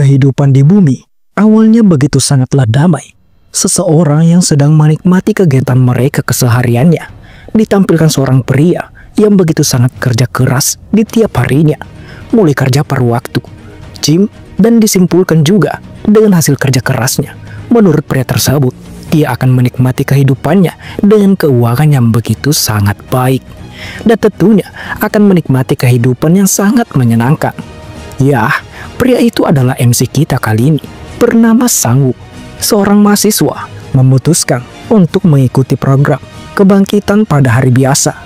Kehidupan di bumi awalnya begitu sangatlah damai. Seseorang yang sedang menikmati kegiatan mereka kesehariannya ditampilkan seorang pria yang begitu sangat kerja keras di tiap harinya, mulai kerja paruh waktu, gym, dan disimpulkan juga dengan hasil kerja kerasnya. Menurut pria tersebut, dia akan menikmati kehidupannya dengan keuangan yang begitu sangat baik, dan tentunya akan menikmati kehidupan yang sangat menyenangkan. Ya, pria itu adalah MC kita kali ini, bernama Sangwoo. Seorang mahasiswa memutuskan untuk mengikuti program kebangkitan pada hari biasa,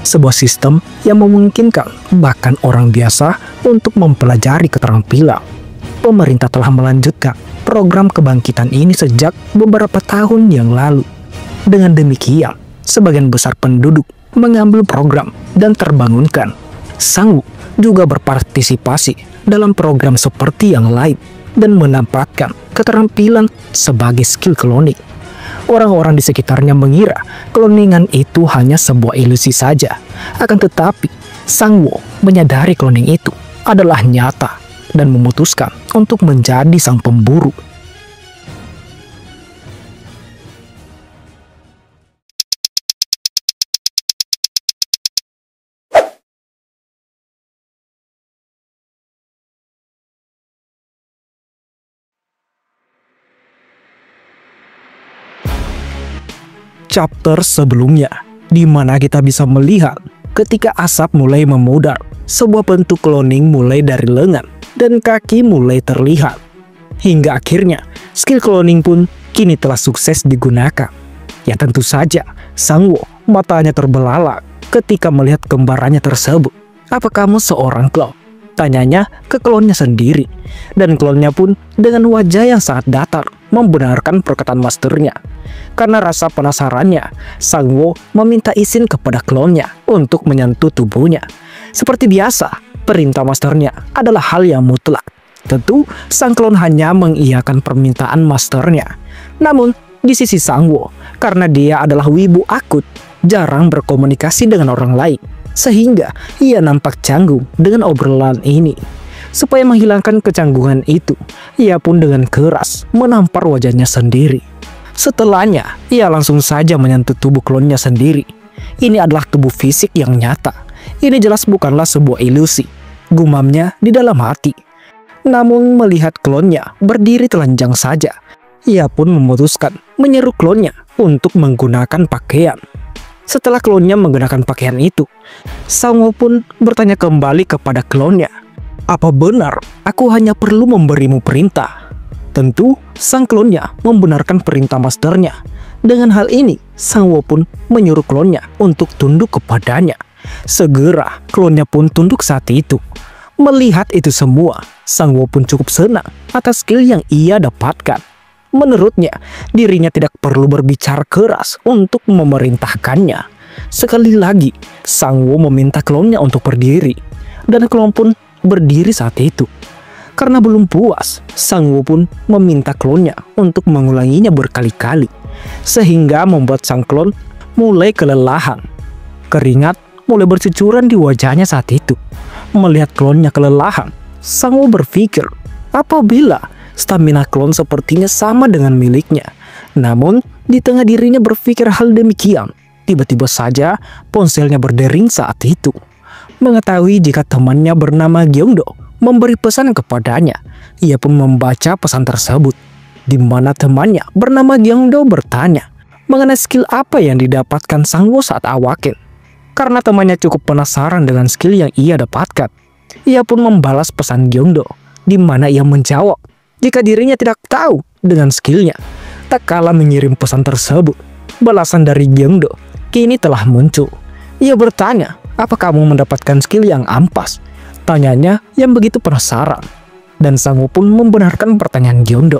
sebuah sistem yang memungkinkan bahkan orang biasa untuk mempelajari keterampilan. Pemerintah telah melanjutkan program kebangkitan ini sejak beberapa tahun yang lalu. Dengan demikian, sebagian besar penduduk mengambil program dan terbangunkan. Sangwoo juga berpartisipasi dalam program seperti yang lain dan menampakkan keterampilan sebagai skill cloning. Orang-orang di sekitarnya mengira cloningan itu hanya sebuah ilusi saja. Akan tetapi, Sangwoo menyadari cloning itu adalah nyata dan memutuskan untuk menjadi sang pemburu. Chapter sebelumnya, di mana kita bisa melihat ketika asap mulai memudar, sebuah bentuk cloning mulai dari lengan dan kaki mulai terlihat. Hingga akhirnya, skill cloning pun kini telah sukses digunakan. Ya tentu saja, Sangwoo matanya terbelalak ketika melihat kembarannya tersebut. "Apa kamu seorang klon?" tanyanya ke klonnya sendiri. Dan klonnya pun dengan wajah yang sangat datar membenarkan perkataan masternya. Karena rasa penasarannya, Sangwoo meminta izin kepada klonnya untuk menyentuh tubuhnya. Seperti biasa, perintah masternya adalah hal yang mutlak. Tentu, sang klon hanya mengiyakan permintaan masternya. Namun, di sisi Sangwoo, karena dia adalah wibu akut, jarang berkomunikasi dengan orang lain, sehingga ia nampak canggung dengan obrolan ini. Supaya menghilangkan kecanggungan itu, ia pun dengan keras menampar wajahnya sendiri. Setelahnya, ia langsung saja menyentuh tubuh klonnya sendiri. Ini adalah tubuh fisik yang nyata. Ini jelas bukanlah sebuah ilusi, gumamnya di dalam hati. Namun melihat klonnya berdiri telanjang saja, ia pun memutuskan menyeru klonnya untuk menggunakan pakaian. Setelah klonnya menggunakan pakaian itu, Sangwoo pun bertanya kembali kepada klonnya, "Apa benar aku hanya perlu memberimu perintah?" Tentu, sang klonnya membenarkan perintah masternya. Dengan hal ini, Sangwoo pun menyuruh klonnya untuk tunduk kepadanya. Segera, klonnya pun tunduk saat itu. Melihat itu semua, Sangwoo pun cukup senang atas skill yang ia dapatkan. Menurutnya, dirinya tidak perlu berbicara keras untuk memerintahkannya. Sekali lagi, Sangwoo meminta klonnya untuk berdiri, dan klon pun berdiri saat itu. Karena belum puas, Sangwoo pun meminta klonnya untuk mengulanginya berkali-kali, sehingga membuat sang klon mulai kelelahan. Keringat mulai bercucuran di wajahnya saat itu. Melihat klonnya kelelahan, Sangwoo berpikir apabila stamina klon sepertinya sama dengan miliknya. Namun, di tengah dirinya berpikir hal demikian, tiba-tiba saja ponselnya berdering saat itu. Mengetahui jika temannya bernama Gyeongdo memberi pesan kepadanya, ia pun membaca pesan tersebut, di mana temannya bernama Gyeongdo bertanya mengenai skill apa yang didapatkan Sangwoo saat awaken. Karena temannya cukup penasaran dengan skill yang ia dapatkan, ia pun membalas pesan Gyeongdo, di mana ia menjawab jika dirinya tidak tahu dengan skillnya. Tak kala mengirim pesan tersebut, balasan dari Gyeongdo kini telah muncul. Ia bertanya, "Apa kamu mendapatkan skill yang ampas?" Tanyanya yang begitu penasaran. Dan Sangwoo pun membenarkan pertanyaan Gyeongdo.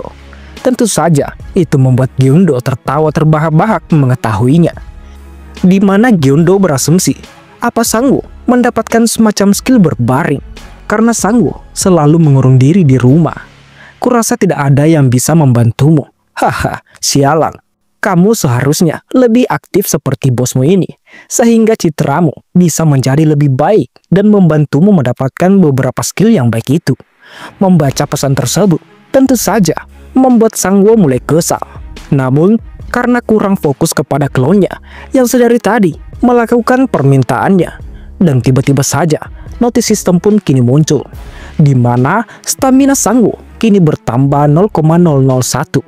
Tentu saja, itu membuat Gyeongdo tertawa terbahak-bahak mengetahuinya. Di mana Gyeongdo berasumsi, apa Sangwoo mendapatkan semacam skill berbaring. Karena Sangwoo selalu mengurung diri di rumah. "Kurasa tidak ada yang bisa membantumu." "Haha, sialan. Kamu seharusnya lebih aktif seperti bosmu ini, sehingga citramu bisa menjadi lebih baik dan membantumu mendapatkan beberapa skill yang baik itu." Membaca pesan tersebut tentu saja membuat Sangwoo mulai kesal. Namun, karena kurang fokus kepada klonnya yang sedari tadi melakukan permintaannya, dan tiba-tiba saja notis sistem pun kini muncul, di mana stamina Sangwoo kini bertambah 0,001.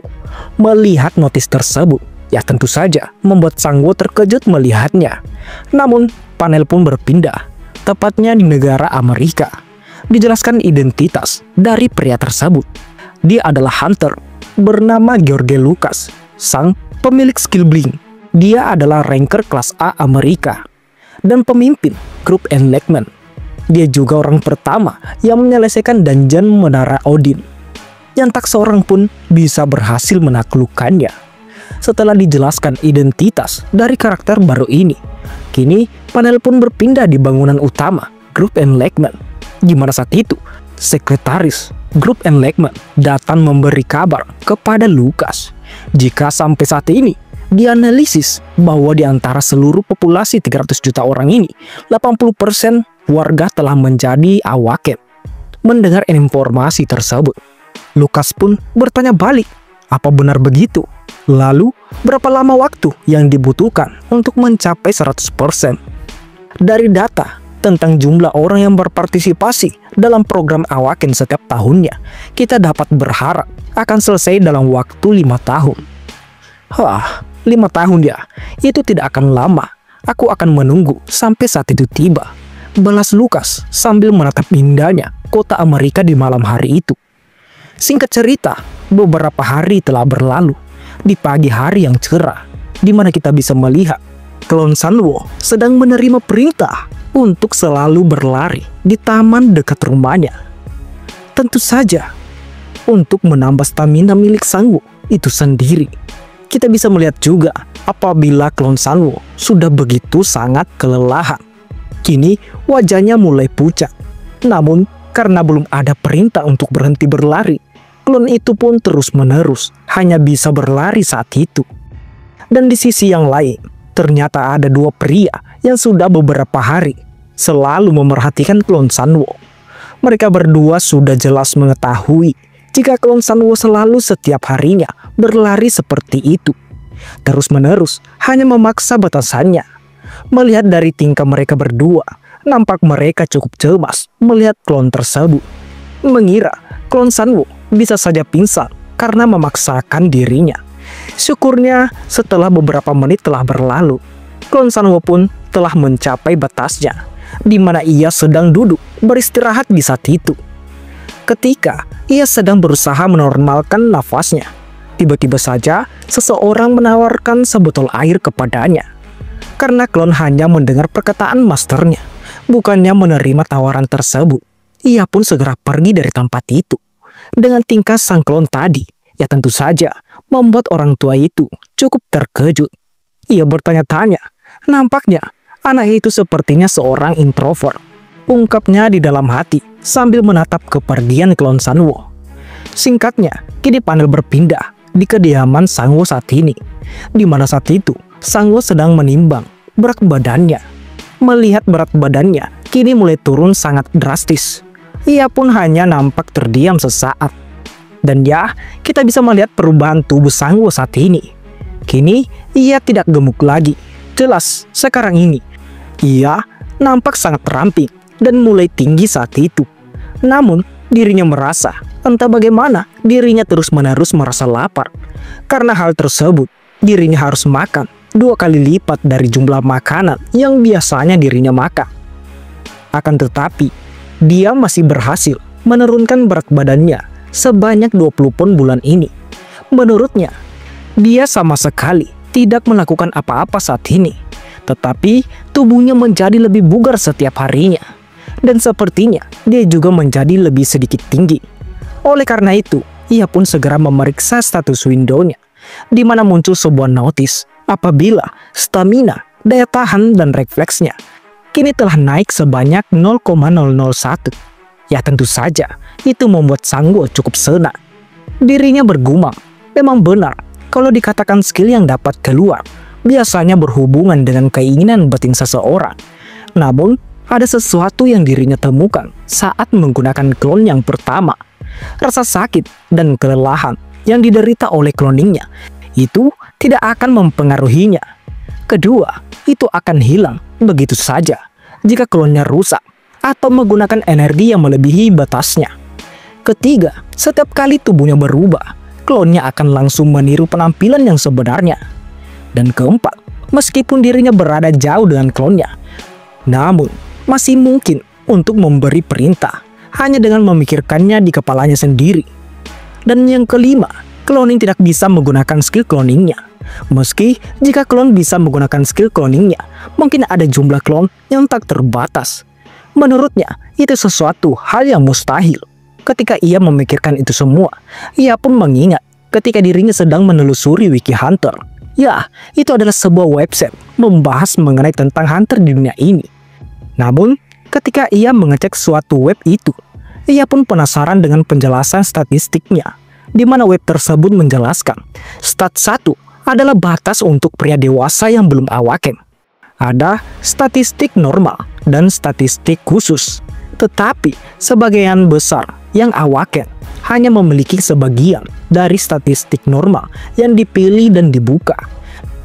Melihat notis tersebut, ya tentu saja membuat Sangwoo terkejut melihatnya. Namun, panel pun berpindah, tepatnya di negara Amerika. Dijelaskan identitas dari pria tersebut. Dia adalah hunter bernama George Lucas, sang pemilik skill blink. Dia adalah ranker kelas A Amerika dan pemimpin grup Enlightenment. Dia juga orang pertama yang menyelesaikan dungeon Menara Odin, yang tak seorang pun bisa berhasil menaklukkannya. Setelah dijelaskan identitas dari karakter baru ini, kini panel pun berpindah di bangunan utama grup Enlightenment, di mana saat itu sekretaris grup Enlightenment datang memberi kabar kepada Lucas jika sampai saat ini dianalisis bahwa di antara seluruh populasi 300 juta orang ini, 80% warga telah menjadi Awaken. Mendengar informasi tersebut, Lucas pun bertanya balik, apa benar begitu? Lalu, berapa lama waktu yang dibutuhkan untuk mencapai 100%? Dari data tentang jumlah orang yang berpartisipasi dalam program Awaken setiap tahunnya, kita dapat berharap akan selesai dalam waktu 5 tahun. Wah, 5 tahun ya, itu tidak akan lama. Aku akan menunggu sampai saat itu tiba, balas Lucas sambil menatap indahnya kota Amerika di malam hari itu. Singkat cerita, beberapa hari telah berlalu. Di pagi hari yang cerah, di mana kita bisa melihat klon Sangwoo sedang menerima perintah untuk selalu berlari di taman dekat rumahnya. Tentu saja, untuk menambah stamina milik Sangwoo itu sendiri. Kita bisa melihat juga apabila klon Sangwoo sudah begitu sangat kelelahan. Kini wajahnya mulai pucat. Namun, karena belum ada perintah untuk berhenti berlari, klon itu pun terus-menerus hanya bisa berlari saat itu. Dan di sisi yang lain, ternyata ada dua pria yang sudah beberapa hari selalu memerhatikan klon Sangwoo. Mereka berdua sudah jelas mengetahui jika klon Sangwoo selalu setiap harinya berlari seperti itu, terus-menerus hanya memaksa batasannya. Melihat dari tingkah mereka berdua, nampak mereka cukup cemas melihat klon tersebut, mengira klon Sangwoo bisa saja pingsan karena memaksakan dirinya. Syukurnya setelah beberapa menit telah berlalu, klon Sangwoo pun telah mencapai batasnya, di mana ia sedang duduk beristirahat di saat itu. Ketika ia sedang berusaha menormalkan nafasnya, tiba-tiba saja seseorang menawarkan sebotol air kepadanya. Karena klon hanya mendengar perkataan masternya, bukannya menerima tawaran tersebut, ia pun segera pergi dari tempat itu. Dengan tingkah sang klon tadi, ya tentu saja membuat orang tua itu cukup terkejut. Ia bertanya-tanya, nampaknya anak itu sepertinya seorang introvert, ungkapnya di dalam hati sambil menatap kepergian klon Sangwoo. Singkatnya, kini panel berpindah di kediaman Sangwoo saat ini, di mana saat itu Sangwoo sedang menimbang berat badannya. Melihat berat badannya kini mulai turun sangat drastis, ia pun hanya nampak terdiam sesaat. Dan ya, kita bisa melihat perubahan tubuh Sangwoo saat ini. Kini, ia tidak gemuk lagi. Jelas, sekarang ini, ia nampak sangat ramping dan mulai tinggi saat itu. Namun, dirinya merasa, entah bagaimana, dirinya terus-menerus merasa lapar. Karena hal tersebut, dirinya harus makan 2 kali lipat dari jumlah makanan yang biasanya dirinya makan. Akan tetapi, dia masih berhasil menurunkan berat badannya sebanyak 20 pon bulan ini. Menurutnya, dia sama sekali tidak melakukan apa-apa saat ini, tetapi tubuhnya menjadi lebih bugar setiap harinya. Dan sepertinya dia juga menjadi lebih sedikit tinggi. Oleh karena itu, ia pun segera memeriksa status window-nya, di mana muncul sebuah notis apabila stamina, daya tahan, dan refleksnya kini telah naik sebanyak 0,001. Ya tentu saja, itu membuat Sangwoo cukup senang. Dirinya bergumam, memang benar kalau dikatakan skill yang dapat keluar biasanya berhubungan dengan keinginan batin seseorang. Namun, ada sesuatu yang dirinya temukan saat menggunakan klon yang pertama. Rasa sakit dan kelelahan yang diderita oleh cloningnya itu tidak akan mempengaruhinya. Kedua, itu akan hilang begitu saja jika klonnya rusak atau menggunakan energi yang melebihi batasnya. Ketiga, setiap kali tubuhnya berubah, klonnya akan langsung meniru penampilan yang sebenarnya. Dan keempat, meskipun dirinya berada jauh dengan klonnya, namun masih mungkin untuk memberi perintah hanya dengan memikirkannya di kepalanya sendiri. Dan yang kelima, cloning tidak bisa menggunakan skill cloningnya. Meski jika klon bisa menggunakan skill cloningnya, mungkin ada jumlah klon yang tak terbatas. Menurutnya, itu sesuatu hal yang mustahil. Ketika ia memikirkan itu semua, ia pun mengingat ketika dirinya sedang menelusuri Wiki Hunter. Ya, itu adalah sebuah website membahas mengenai tentang hunter di dunia ini. Namun, ketika ia mengecek suatu web itu, ia pun penasaran dengan penjelasan statistiknya, di mana web tersebut menjelaskan stat 1 adalah batas untuk pria dewasa yang belum awaken. Ada statistik normal dan statistik khusus, tetapi sebagian besar yang awaken hanya memiliki sebagian dari statistik normal yang dipilih dan dibuka,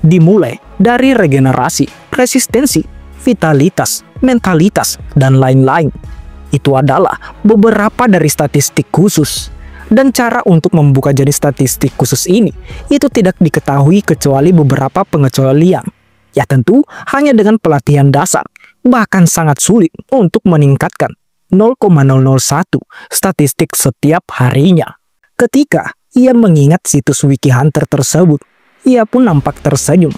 dimulai dari regenerasi, resistensi, vitalitas, mentalitas, dan lain-lain. Itu adalah beberapa dari statistik khusus. Dan cara untuk membuka jenis statistik khusus ini itu tidak diketahui kecuali beberapa pengecualian. Ya tentu hanya dengan pelatihan dasar, bahkan sangat sulit untuk meningkatkan 0,001 statistik setiap harinya. Ketika ia mengingat situs Wiki Hunter tersebut, ia pun nampak tersenyum.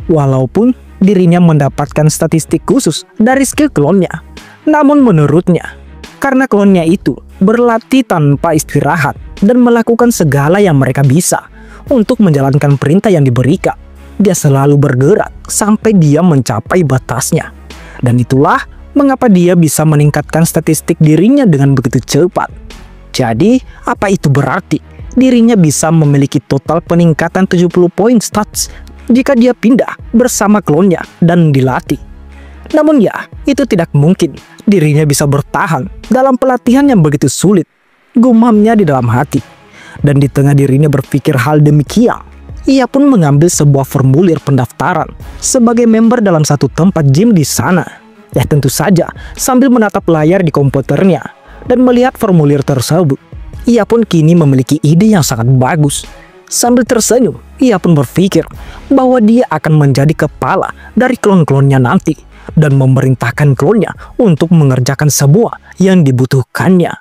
Walaupun dirinya mendapatkan statistik khusus dari skill klonnya, namun menurutnya, karena klonnya itu berlatih tanpa istirahat dan melakukan segala yang mereka bisa untuk menjalankan perintah yang diberikan, dia selalu bergerak sampai dia mencapai batasnya. Dan itulah mengapa dia bisa meningkatkan statistik dirinya dengan begitu cepat. Jadi, apa itu berarti? Dirinya bisa memiliki total peningkatan 70 poin stats jika dia pindah bersama klonnya dan dilatih. Namun ya, itu tidak mungkin dirinya bisa bertahan dalam pelatihan yang begitu sulit, gumamnya di dalam hati. Dan di tengah dirinya berpikir hal demikian, ia pun mengambil sebuah formulir pendaftaran sebagai member dalam satu tempat gym di sana. Ya tentu saja sambil menatap layar di komputernya dan melihat formulir tersebut, ia pun kini memiliki ide yang sangat bagus. Sambil tersenyum, ia pun berpikir bahwa dia akan menjadi kepala dari klon-klonnya nanti dan memerintahkan klonnya untuk mengerjakan sebuah yang dibutuhkannya.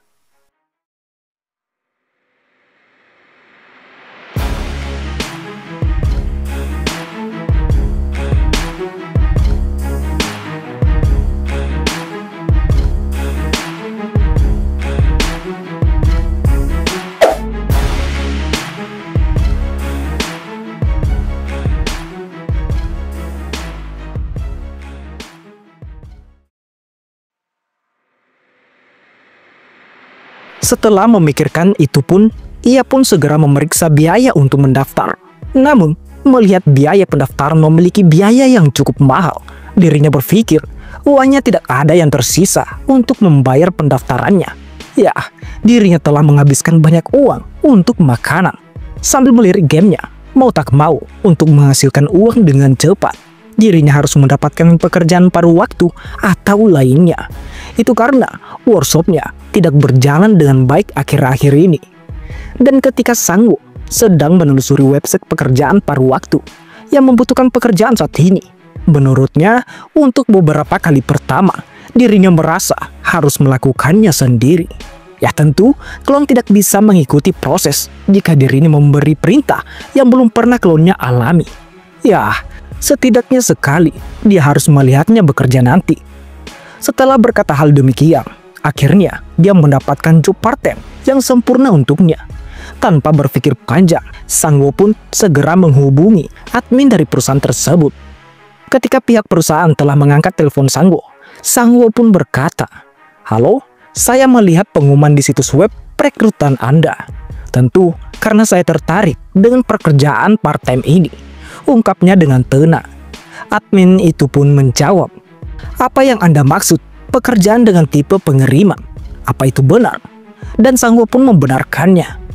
Setelah memikirkan itu pun, ia pun segera memeriksa biaya untuk mendaftar. Namun, melihat biaya pendaftaran memiliki biaya yang cukup mahal, dirinya berpikir uangnya tidak ada yang tersisa untuk membayar pendaftarannya. Ya, dirinya telah menghabiskan banyak uang untuk makanan. Sambil melirik gamenya, mau tak mau untuk menghasilkan uang dengan cepat, dirinya harus mendapatkan pekerjaan paruh waktu atau lainnya. Itu karena workshopnya tidak berjalan dengan baik akhir-akhir ini. Dan ketika Sangwoo sedang menelusuri website pekerjaan paruh waktu yang membutuhkan pekerjaan saat ini, menurutnya untuk beberapa kali pertama dirinya merasa harus melakukannya sendiri. Ya tentu, klon tidak bisa mengikuti proses jika dirinya memberi perintah yang belum pernah klonnya alami. Ya, setidaknya sekali dia harus melihatnya bekerja nanti. Setelah berkata hal demikian, akhirnya dia mendapatkan job part-time yang sempurna untuknya. Tanpa berpikir panjang, Sangwoo pun segera menghubungi admin dari perusahaan tersebut. Ketika pihak perusahaan telah mengangkat telepon Sangwoo, Sangwoo pun berkata, "Halo, saya melihat pengumuman di situs web perekrutan Anda. Tentu karena saya tertarik dengan pekerjaan part-time ini," ungkapnya dengan tenang. Admin itu pun menjawab, "Apa yang Anda maksud pekerjaan dengan tipe pengiriman. Apa itu benar? Dan Sangwo pun membenarkannya.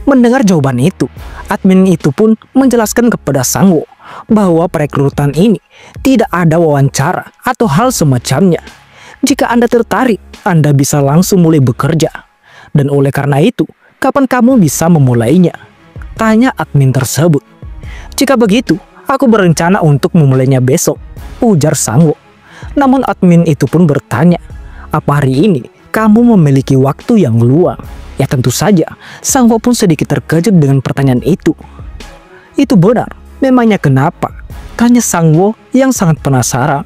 Mendengar jawaban itu, admin itu pun menjelaskan kepada Sangwo bahwa perekrutan ini tidak ada wawancara atau hal semacamnya. Jika Anda tertarik, Anda bisa langsung mulai bekerja. Dan oleh karena itu, kapan kamu bisa memulainya? Tanya admin tersebut. Jika begitu, aku berencana untuk memulainya besok, ujar Sangwo. Namun admin itu pun bertanya, apa hari ini kamu memiliki waktu yang luang? Ya tentu saja, Sangwo pun sedikit terkejut dengan pertanyaan itu. Itu benar, memangnya kenapa? Tanya Sangwo yang sangat penasaran.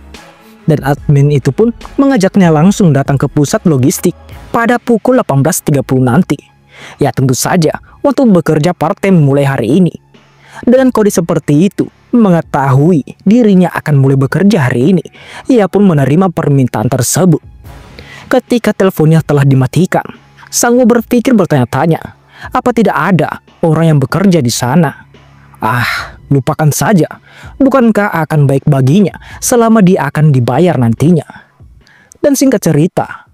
Dan admin itu pun mengajaknya langsung datang ke pusat logistik pada pukul 18.30 nanti. Ya tentu saja, untuk bekerja part-time mulai hari ini. Dengan kode seperti itu, mengetahui dirinya akan mulai bekerja hari ini, ia pun menerima permintaan tersebut. Ketika teleponnya telah dimatikan, Sangwo berpikir bertanya-tanya, apa tidak ada orang yang bekerja di sana? Lupakan saja. Bukankah akan baik baginya selama dia akan dibayar nantinya? Dan singkat cerita,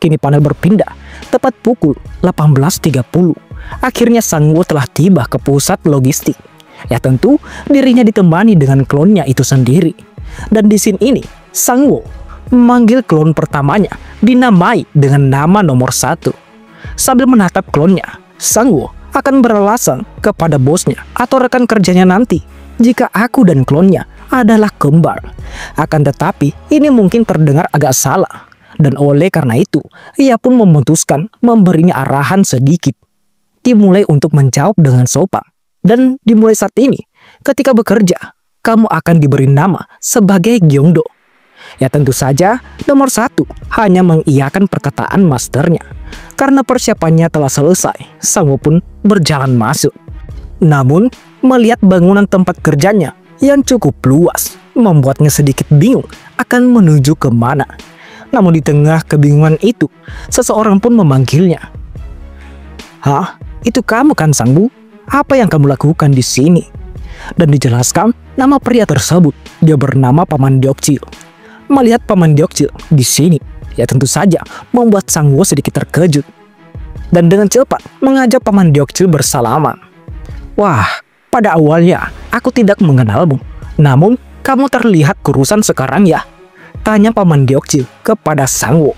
kini panel berpindah tepat pukul 18.30. Akhirnya Sangwo telah tiba ke pusat logistik. Ya tentu dirinya ditemani dengan klonnya itu sendiri. Dan di scene ini Sangwo memanggil klon pertamanya dinamai dengan nama nomor 1. Sambil menatap klonnya, Sangwo akan beralasan kepada bosnya atau rekan kerjanya nanti jika aku dan klonnya adalah kembar. Akan tetapi ini mungkin terdengar agak salah. Dan oleh karena itu, ia pun memutuskan memberinya arahan sedikit. Dimulai untuk menjawab dengan sopan. Dan dimulai saat ini, ketika bekerja, kamu akan diberi nama sebagai Gyeongdo. Ya tentu saja, nomor 1 hanya mengiyakan perkataan masternya. Karena persiapannya telah selesai, Sangwo pun berjalan masuk. Namun, melihat bangunan tempat kerjanya yang cukup luas, membuatnya sedikit bingung akan menuju kemana. Namun di tengah kebingungan itu, seseorang pun memanggilnya. Hah? Itu kamu kan, Sangbu? Apa yang kamu lakukan di sini? Dan dijelaskan nama pria tersebut. Dia bernama Paman Deokjil. Melihat Paman Deokjil di sini, ya tentu saja membuat Sangwo sedikit terkejut. Dan dengan cepat mengajak Paman Deokjil bersalaman. Wah, pada awalnya aku tidak mengenalmu. Namun kamu terlihat kurusan sekarang ya? Tanya Paman Deokjil kepada Sangwo.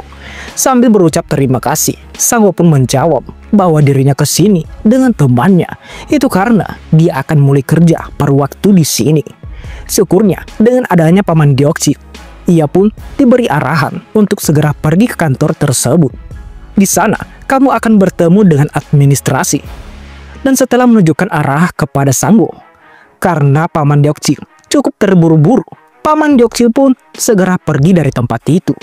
Sambil berucap terima kasih, Sangwo pun menjawab bahwa dirinya ke sini dengan temannya. Itu karena dia akan mulai kerja paruh waktu di sini. Syukurnya dengan adanya Paman Deokjil, ia pun diberi arahan untuk segera pergi ke kantor tersebut. Di sana, kamu akan bertemu dengan administrasi. Dan setelah menunjukkan arah kepada Sangwo, karena Paman Deokjil cukup terburu-buru, Paman Deokjil pun segera pergi dari tempat itu.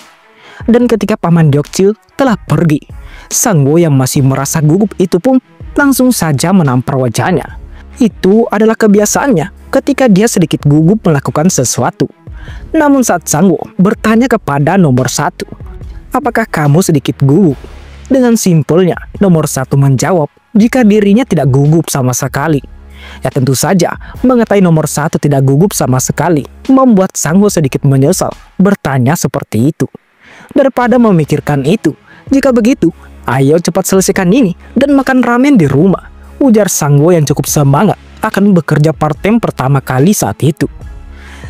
Dan ketika Paman Deokjil telah pergi, Sangwo yang masih merasa gugup itu pun langsung saja menampar wajahnya. Itu adalah kebiasaannya ketika dia sedikit gugup melakukan sesuatu. Namun saat Sangwo bertanya kepada nomor 1, apakah kamu sedikit gugup? Dengan simpelnya, nomor 1 menjawab jika dirinya tidak gugup sama sekali. Ya tentu saja, mengetahui nomor 1 tidak gugup sama sekali membuat Sangwo sedikit menyesal bertanya seperti itu. Daripada memikirkan itu, jika begitu, ayo cepat selesaikan ini dan makan ramen di rumah, ujar Sangwo yang cukup semangat akan bekerja part-time pertama kali saat itu.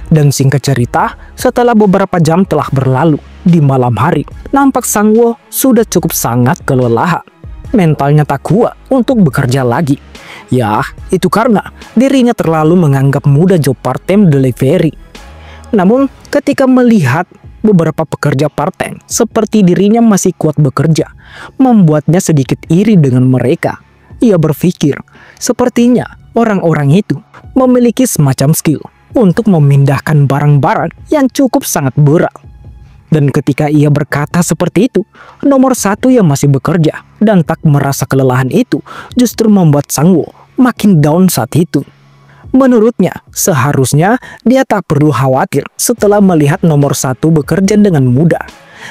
Dan singkat cerita, setelah beberapa jam telah berlalu, di malam hari, nampak Sangwo sudah cukup sangat kelelahan. Mentalnya tak kuat untuk bekerja lagi. Ya, itu karena dirinya terlalu menganggap mudah job part-time delivery. Namun, ketika melihat beberapa pekerja part-time seperti dirinya masih kuat bekerja, membuatnya sedikit iri dengan mereka. Ia berpikir, sepertinya orang-orang itu memiliki semacam skill untuk memindahkan barang-barang yang cukup sangat berat. Dan ketika ia berkata seperti itu, nomor 1 yang masih bekerja dan tak merasa kelelahan itu justru membuat Sangwo makin down saat itu. Menurutnya, seharusnya dia tak perlu khawatir setelah melihat nomor 1 bekerja dengan mudah.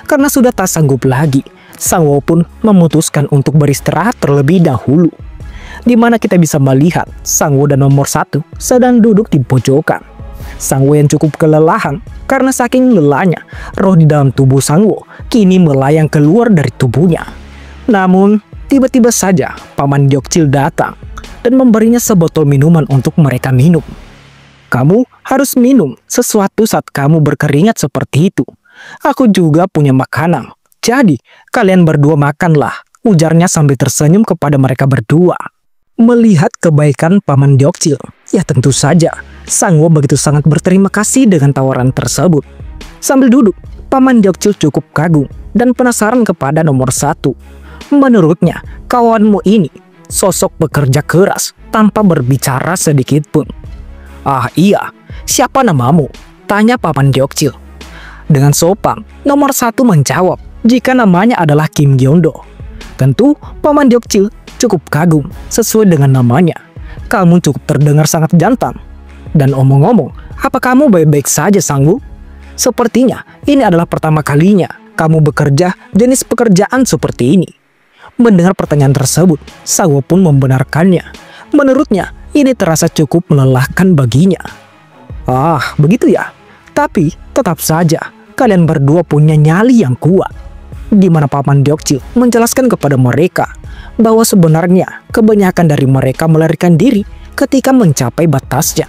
Karena sudah tak sanggup lagi, Sangwo pun memutuskan untuk beristirahat terlebih dahulu. Di mana kita bisa melihat Sangwo dan nomor 1 sedang duduk di pojokan. Sangwo yang cukup kelelahan karena saking lelahnya, roh di dalam tubuh Sangwo kini melayang keluar dari tubuhnya. Namun, tiba-tiba saja Paman Deokcil datang dan memberinya sebotol minuman untuk mereka minum. Kamu harus minum sesuatu saat kamu berkeringat seperti itu. Aku juga punya makanan. Jadi, kalian berdua makanlah, ujarnya sambil tersenyum kepada mereka berdua. Melihat kebaikan Paman Deokcil, ya tentu saja Sangwo begitu sangat berterima kasih dengan tawaran tersebut. Sambil duduk, Paman Deokcil cukup kagum dan penasaran kepada nomor 1. Menurutnya, kawanmu ini sosok pekerja keras tanpa berbicara sedikit pun. Ah iya, siapa namamu? Tanya Paman Deokcil. Dengan sopan, nomor 1 menjawab jika namanya adalah Kim Gyeongdo. Tentu, Paman Deokcil cukup kagum sesuai dengan namanya. Kamu cukup terdengar sangat jantan. Dan omong-omong, apa kamu baik-baik saja, Sangwoo? Sepertinya ini adalah pertama kalinya kamu bekerja jenis pekerjaan seperti ini. Mendengar pertanyaan tersebut, Sangwoo pun membenarkannya. Menurutnya, ini terasa cukup melelahkan baginya. Ah, begitu ya. Tapi, tetap saja, kalian berdua punya nyali yang kuat. Di mana Paman Deokcil menjelaskan kepada mereka bahwa sebenarnya kebanyakan dari mereka melarikan diri ketika mencapai batasnya.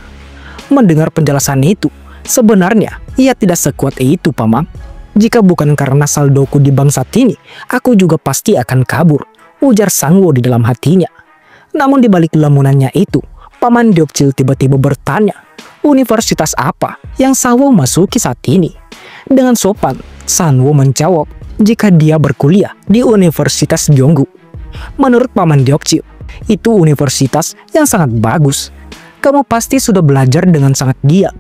Mendengar penjelasan itu, sebenarnya ia tidak sekuat itu, Paman. Jika bukan karena saldoku di bank saat ini, aku juga pasti akan kabur, ujar Sangwoo di dalam hatinya. Namun di balik lamunannya itu, Paman Deokcil tiba-tiba bertanya, universitas apa yang Sangwoo masuki saat ini? Dengan sopan, Sangwoo menjawab jika dia berkuliah di Universitas Gyeonggu. Menurut Paman Deokcil, itu universitas yang sangat bagus. Kamu pasti sudah belajar dengan sangat giat.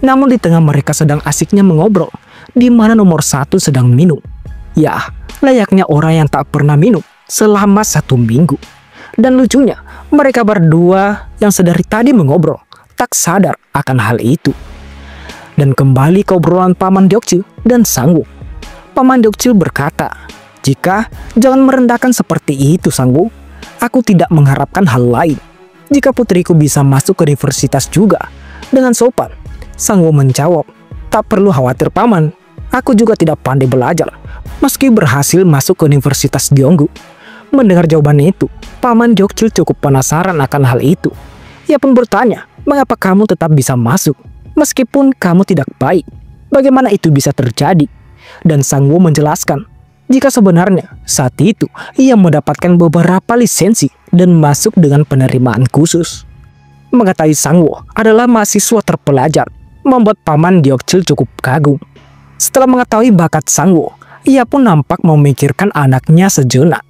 Namun di tengah mereka sedang asiknya mengobrol, di mana nomor 1 sedang minum. Ya, layaknya orang yang tak pernah minum selama 1 minggu. Dan lucunya, mereka berdua yang sedari tadi mengobrol, tak sadar akan hal itu. Dan kembali ke obrolan Paman Deokcil dan Sangwoo. Paman Deokcil berkata, jika jangan merendahkan seperti itu, Sangwoo. Aku tidak mengharapkan hal lain. Jika putriku bisa masuk ke universitas juga. Dengan sopan, Sangwoo menjawab, tak perlu khawatir Paman. Aku juga tidak pandai belajar, meski berhasil masuk ke Universitas Gyeonggu. Mendengar jawaban itu, Paman Deokcil cukup penasaran akan hal itu. Ia pun bertanya, mengapa kamu tetap bisa masuk, meskipun kamu tidak baik? Bagaimana itu bisa terjadi? Dan Sangwoo menjelaskan, jika sebenarnya saat itu ia mendapatkan beberapa lisensi dan masuk dengan penerimaan khusus. Mengetahui Sangwoo adalah mahasiswa terpelajar, membuat Paman Deokcil cukup kagum. Setelah mengetahui bakat Sangwoo, ia pun nampak memikirkan anaknya sejenak.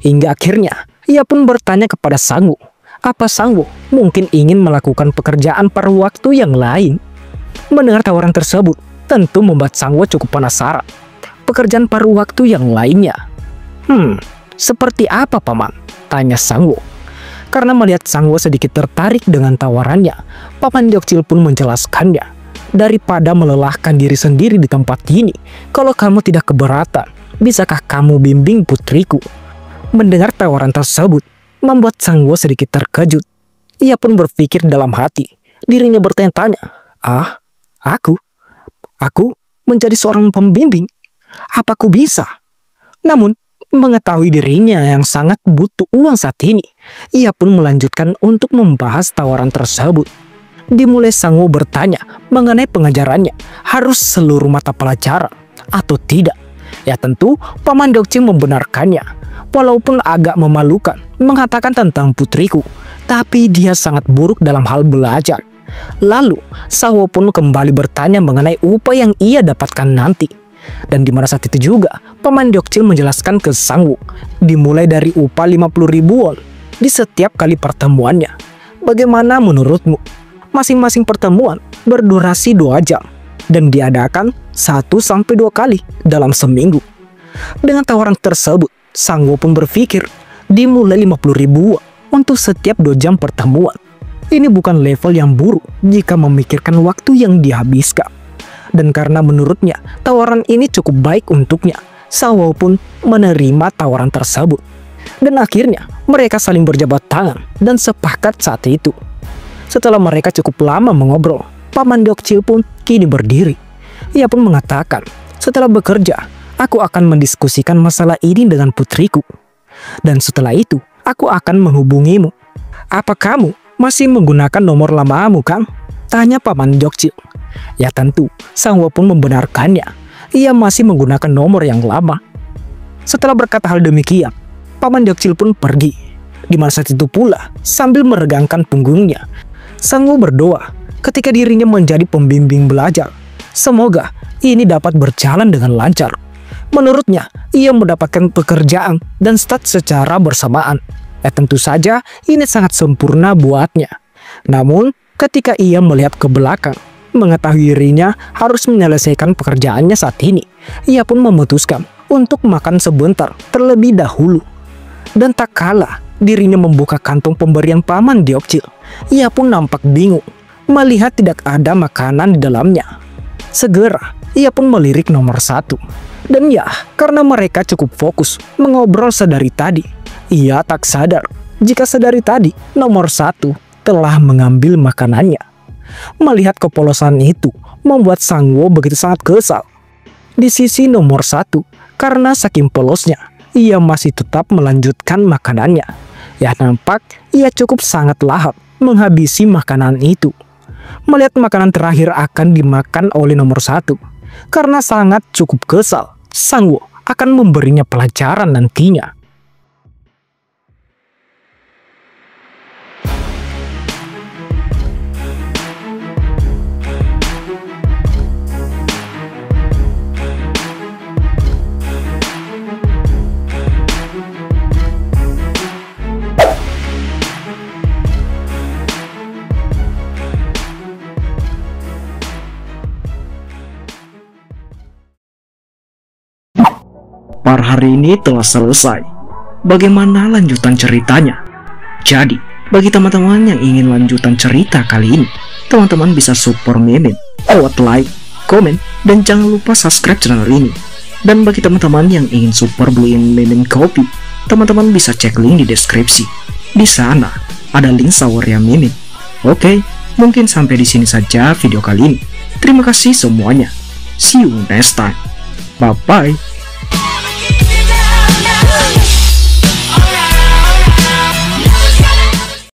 Hingga akhirnya, ia pun bertanya kepada Sangwoo, apa Sangwoo mungkin ingin melakukan pekerjaan paruh waktu yang lain? Mendengar tawaran tersebut, tentu membuat Sangwoo cukup penasaran. Pekerjaan paruh waktu yang lainnya. Seperti apa, Paman? Tanya Sangwoo. Karena melihat Sangwoo sedikit tertarik dengan tawarannya, Paman Deokcil pun menjelaskannya. Daripada melelahkan diri sendiri di tempat ini, kalau kamu tidak keberatan, bisakah kamu bimbing putriku? Mendengar tawaran tersebut, membuat Sangwoo sedikit terkejut. Ia pun berpikir dalam hati. Dirinya bertanya-tanya, aku menjadi seorang pembimbing? Apaku bisa? Namun, mengetahui dirinya yang sangat butuh uang saat ini, ia pun melanjutkan untuk membahas tawaran tersebut. Dimulai Sangwoo bertanya mengenai pengajarannya harus seluruh mata pelajaran atau tidak. Ya tentu, Paman Deokcil membenarkannya. Walaupun agak memalukan mengatakan tentang putriku, tapi dia sangat buruk dalam hal belajar. Lalu, Sangwoo pun kembali bertanya mengenai upah yang ia dapatkan nanti. Dan di mana saat itu juga, Paman Deokcil menjelaskan ke Sangwoo, dimulai dari upah 50.000 won di setiap kali pertemuannya. Bagaimana menurutmu? Masing-masing pertemuan berdurasi 2 jam dan diadakan 1-2 kali dalam seminggu. Dengan tawaran tersebut, Sangwoo pun berpikir dimulai 50.000 won untuk setiap 2 jam pertemuan. Ini bukan level yang buruk jika memikirkan waktu yang dihabiskan. Dan karena menurutnya tawaran ini cukup baik untuknya, Sangwoo pun menerima tawaran tersebut. Dan akhirnya mereka saling berjabat tangan dan sepakat saat itu. Setelah mereka cukup lama mengobrol, Paman Dokcil pun kini berdiri. Ia pun mengatakan, setelah bekerja, aku akan mendiskusikan masalah ini dengan putriku. Dan setelah itu, aku akan menghubungimu. Apa kamu masih menggunakan nomor lamamu, Kang? Tanya Paman Dokcil. Ya tentu, Sangwo pun membenarkannya. Ia masih menggunakan nomor yang lama. Setelah berkata hal demikian, Paman Dokcil pun pergi. Di masa itu pula, sambil meregangkan punggungnya, Sangwo berdoa ketika dirinya menjadi pembimbing belajar. Semoga ini dapat berjalan dengan lancar. Menurutnya, ia mendapatkan pekerjaan dan stat secara bersamaan. Tentu saja ini sangat sempurna buatnya. Namun, ketika ia melihat ke belakang, mengetahui dirinya harus menyelesaikan pekerjaannya saat ini, ia pun memutuskan untuk makan sebentar terlebih dahulu. Dan tak kalah dirinya membuka kantong pemberian Paman Dokcil, ia pun nampak bingung melihat tidak ada makanan di dalamnya. Segera, ia pun melirik nomor 1. Dan ya, karena mereka cukup fokus mengobrol sedari tadi, ia tak sadar jika sedari tadi nomor 1 telah mengambil makanannya. Melihat kepolosan itu membuat Sangwo begitu sangat kesal. Di sisi nomor 1, karena saking polosnya, ia masih tetap melanjutkan makanannya. Ya nampak ia cukup sangat lahap menghabisi makanan itu. Melihat makanan terakhir akan dimakan oleh nomor 1, karena sangat cukup kesal, Sangwo akan memberinya pelajaran nantinya. Par hari ini telah selesai. Bagaimana lanjutan ceritanya? Jadi, bagi teman-teman yang ingin lanjutan cerita kali ini, teman-teman bisa support Mimin lewat like, komen, dan jangan lupa subscribe channel ini. Dan bagi teman-teman yang ingin support beliin Mimin kopi, teman-teman bisa cek link di deskripsi. Di sana ada link sawernya Mimin. Oke, mungkin sampai di sini saja video kali ini. Terima kasih semuanya. See you next time. Bye bye.